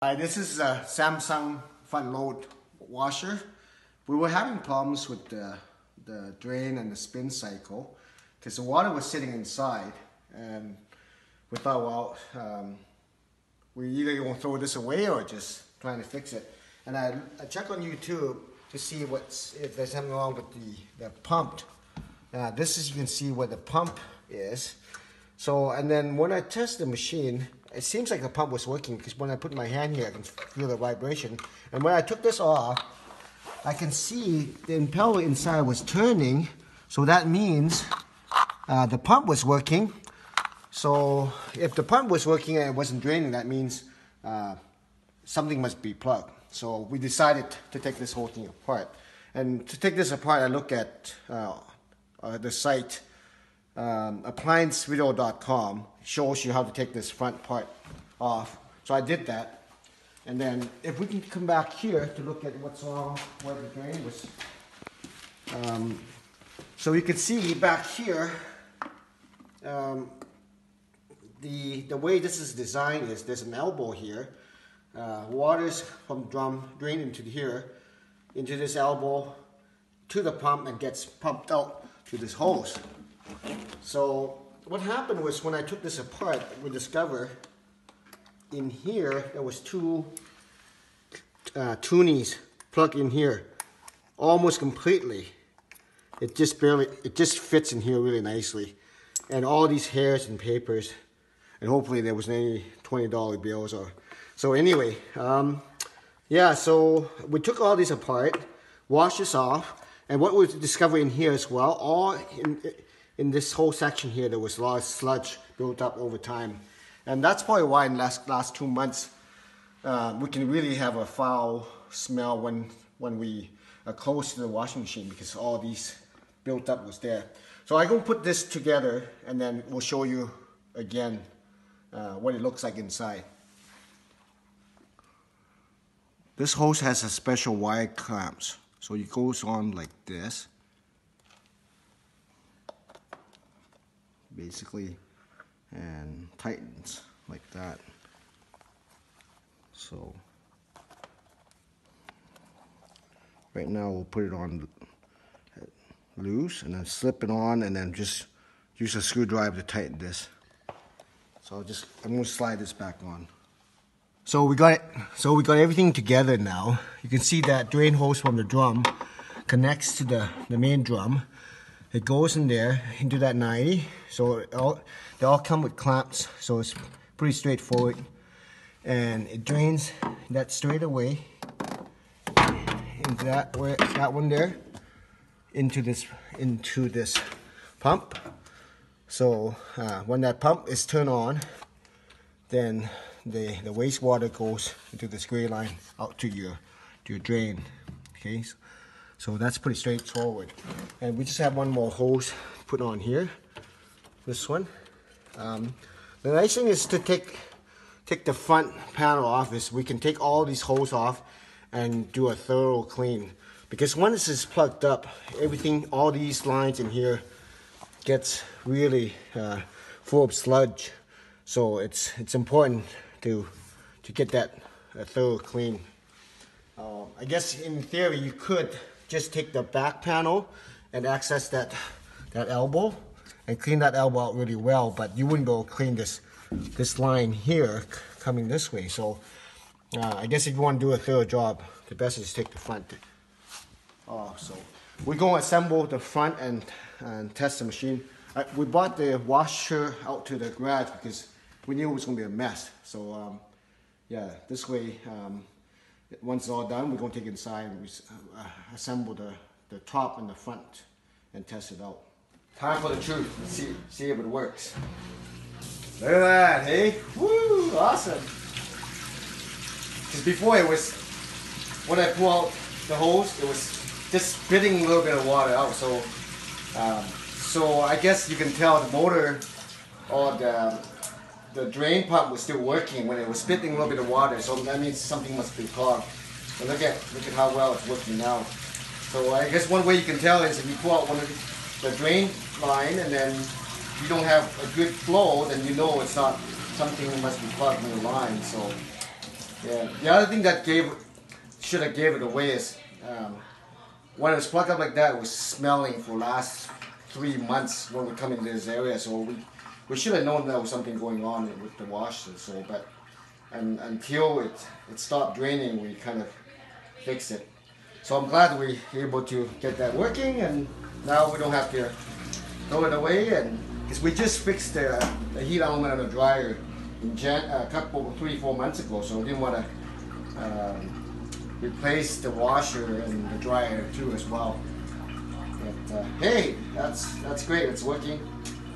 Hi, this is a Samsung front load washer. We were having problems with the drain and the spin cycle because the water was sitting inside, and we thought, well, we either going to throw this away or just trying to fix it. And I checked on YouTube to see if there's something wrong with the pump. This is, you can see where the pump is. So, and then when I test the machine, it seems like the pump was working because when I put my hand here, I can feel the vibration. And when I took this off, I can see the impeller inside was turning. So that means the pump was working. So if the pump was working and it wasn't draining, that means something must be plugged. So we decided to take this whole thing apart. And to take this apart, I looked at the site appliancevideo.com. Shows you how to take this front part off. So I did that. And then if we can come back here to look at what's wrong where the drain was. So you can see back here, the way this is designed is there's an elbow here. Water's from the drum drain into here, into this elbow, to the pump, and gets pumped out to this hose. So what happened was when I took this apart, we discovered in here there was two tunies plugged in here almost completely. It just fits in here really nicely, and all these hairs and papers, and hopefully there wasn't any $20 bills or so. Anyway, yeah, so we took all these apart, washed this off, and what we discovered in here as well, all in this whole section here, there was a lot of sludge built up over time. And that's probably why in the last 2 months, we can really have a foul smell when we are close to the washing machine, because all these built up was there. So I'm going to put this together, and then we'll show you again what it looks like inside. This hose has a special wire clamps. So it goes on like this, basically, and tightens like that. So right now we'll put it on loose and then slip it on, and then just use a screwdriver to tighten this. So I'm going to slide this back on. So we got it. So we got everything together now. You can see that drain hose from the drum connects to the main drum. It goes in there into that 90. So they all come with clamps. So it's pretty straightforward, and it drains that straight away into that one there, into this pump. So when that pump is turned on, then the wastewater goes into this gray line out to your drain. Okay, so that's pretty straightforward. And we just have one more hose put on here, this one. The nice thing is to take the front panel off is we can take all these hoses off and do a thorough clean, because once this is plugged up, everything, all these lines in here gets really full of sludge. So it's important to get that thorough clean. I guess in theory you could just take the back panel and access that elbow and clean that elbow out really well, but you wouldn't go clean this line here coming this way. So I guess if you want to do a thorough job, the best is to take the front off. So we're going to assemble the front and test the machine. We brought the washer out to the garage because we knew it was going to be a mess. So yeah, this way, once it's all done, we're going to take it inside and we assemble the top and the front and test it out. Time for the truth. Let's see if it works. Look at that, hey? Woo, awesome. Because before it was, when I pull out the hose, it was just spitting a little bit of water out. So, so I guess you can tell the motor or the drain pump was still working when it was spitting a little bit of water, so that means something must be clogged. But look at how well it's working now. So I guess one way you can tell is if you pull out one of the drain line and then you don't have a good flow, then you know it's not, something must be plugged in the line. So Yeah. The other thing that should have gave it away is when it was plugged up like that, it was smelling for last 3 months when we come into this area. So we should have known there was something going on with the washer. So, but until it stopped draining, we kind of fixed it. So I'm glad we were able to get that working, and now we don't have to throw it away. And because we just fixed the heat element on the dryer in a couple 3-4 months ago, so we didn't want to replace the washer and the dryer too as well. But hey, that's great. It's working.